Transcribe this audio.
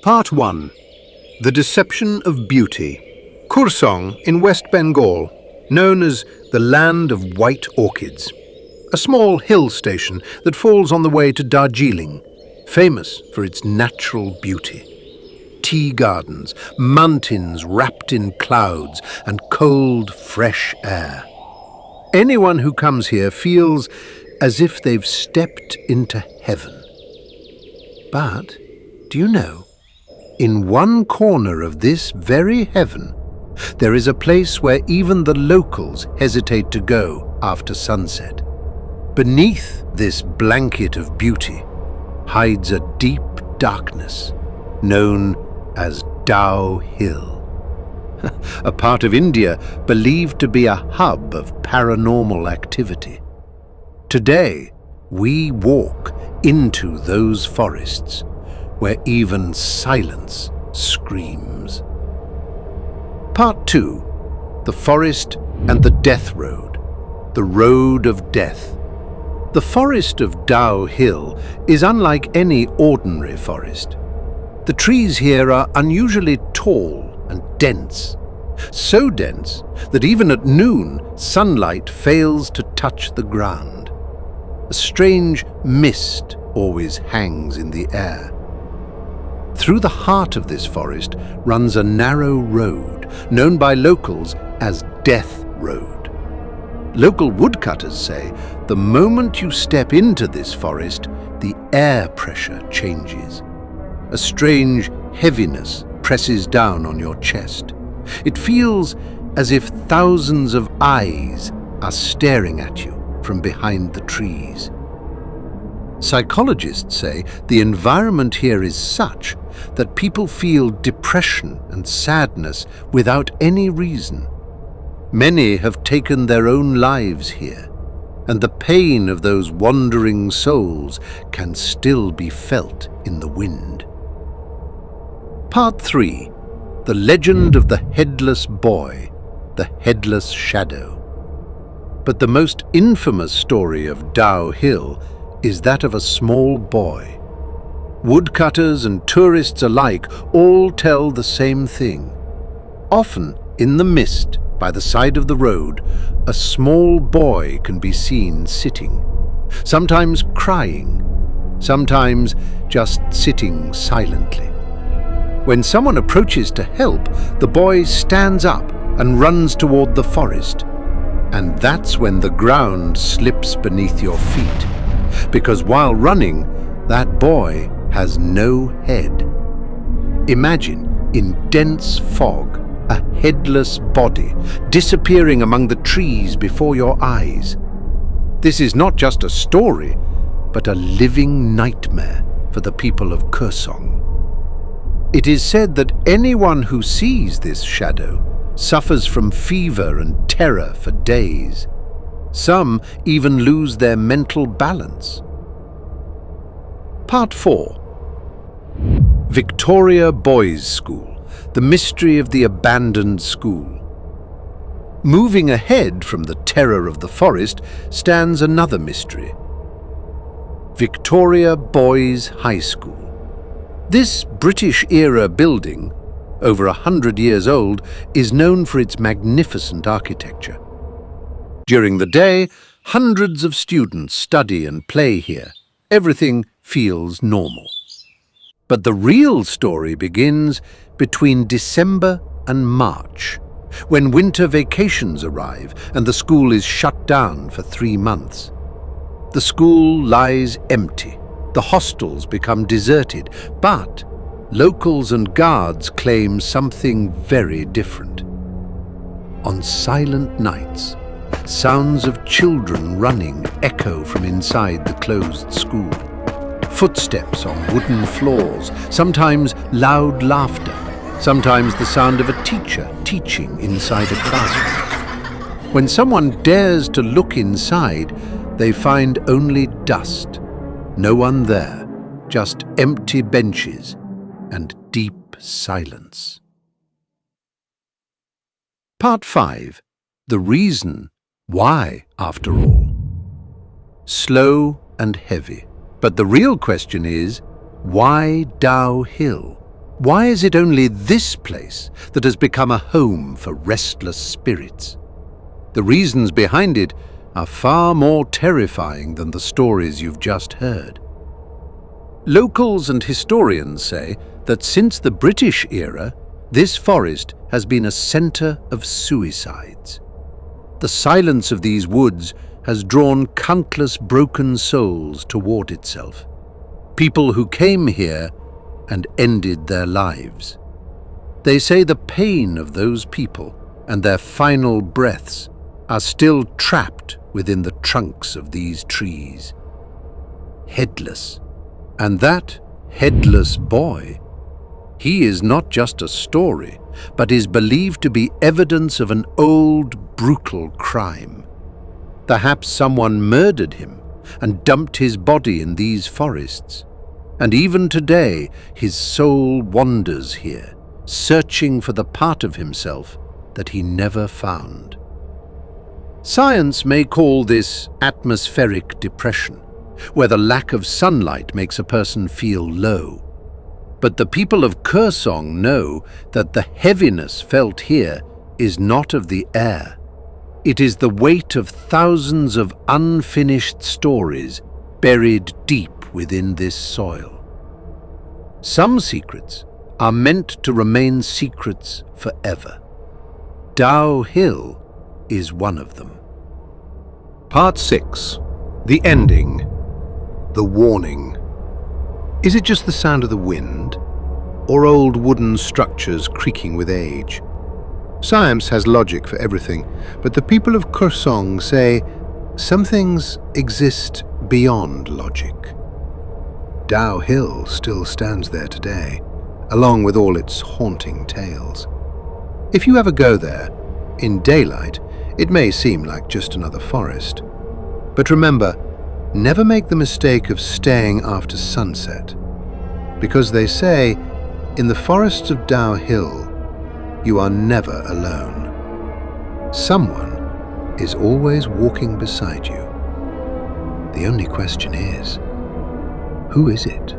Part 1. The Deception of Beauty. Kurseong in West Bengal, known as the Land of White Orchids. A small hill station that falls on the way to Darjeeling, famous for its natural beauty. Tea gardens, mountains wrapped in clouds, and cold, fresh air. Anyone who comes here feels as if they've stepped into heaven. But, do you know, in one corner of this very heaven, there is a place where even the locals hesitate to go after sunset. Beneath this blanket of beauty hides a deep darkness known as Dow Hill, a part of India believed to be a hub of paranormal activity. Today, we walk into those forests where even silence screams. Part 2. The Forest and the Death Road. The Road of Death. The forest of Dow Hill is unlike any ordinary forest. The trees here are unusually tall and dense. So dense that even at noon, sunlight fails to touch the ground. A strange mist always hangs in the air. Through the heart of this forest runs a narrow road, known by locals as Death Road. Local woodcutters say the moment you step into this forest, the air pressure changes. A strange heaviness presses down on your chest. It feels as if thousands of eyes are staring at you from behind the trees. Psychologists say the environment here is such that people feel depression and sadness without any reason. Many have taken their own lives here, and the pain of those wandering souls can still be felt in the wind. Part 3. The Legend of the Headless Boy, the Headless Shadow. But the most infamous story of Dow Hill is that of a small boy. Woodcutters and tourists alike all tell the same thing. Often, in the mist by the side of the road, a small boy can be seen sitting, sometimes crying, sometimes just sitting silently. When someone approaches to help, the boy stands up and runs toward the forest. And that's when the ground slips beneath your feet, because while running, that boy has no head. Imagine, in dense fog, a headless body disappearing among the trees before your eyes. This is not just a story, but a living nightmare for the people of Kurseong. It is said that anyone who sees this shadow suffers from fever and terror for days. Some even lose their mental balance. Part 4. Victoria Boys' School, the mystery of the abandoned school. Moving ahead from the terror of the forest stands another mystery. Victoria Boys' High School. This British-era building, over 100 years old, is known for its magnificent architecture. During the day, hundreds of students study and play here. Everything feels normal. But the real story begins between December and March, when winter vacations arrive and the school is shut down for 3 months. The school lies empty. The hostels become deserted, but locals and guards claim something very different. On silent nights, sounds of children running echo from inside the closed school. Footsteps on wooden floors, sometimes loud laughter, sometimes the sound of a teacher teaching inside a classroom. When someone dares to look inside, they find only dust. No one there, just empty benches and deep silence. Part 5. The reason why, after all. Slow and heavy. But the real question is, why Dow Hill? Why is it only this place that has become a home for restless spirits? The reasons behind it are far more terrifying than the stories you've just heard. Locals and historians say that since the British era, this forest has been a centre of suicides. The silence of these woods has drawn countless broken souls toward itself. People who came here and ended their lives. They say the pain of those people and their final breaths are still trapped within the trunks of these trees. Headless. And that Headless Boy, he is not just a story, but is believed to be evidence of an old, brutal crime. Perhaps someone murdered him and dumped his body in these forests. And even today, his soul wanders here, searching for the part of himself that he never found. Science may call this atmospheric depression, where the lack of sunlight makes a person feel low. But the people of Kurseong know that the heaviness felt here is not of the air. It is the weight of thousands of unfinished stories buried deep within this soil. Some secrets are meant to remain secrets forever. Dow Hill is one of them. Part 6. The ending. The warning. Is it just the sound of the wind, or old wooden structures creaking with age? Science has logic for everything, but the people of Kurseong say some things exist beyond logic. Dow Hill still stands there today, along with all its haunting tales. If you ever go there, in daylight, it may seem like just another forest. But remember, never make the mistake of staying after sunset, because they say, in the forests of Dow Hill, you are never alone. Someone is always walking beside you. The only question is, who is it?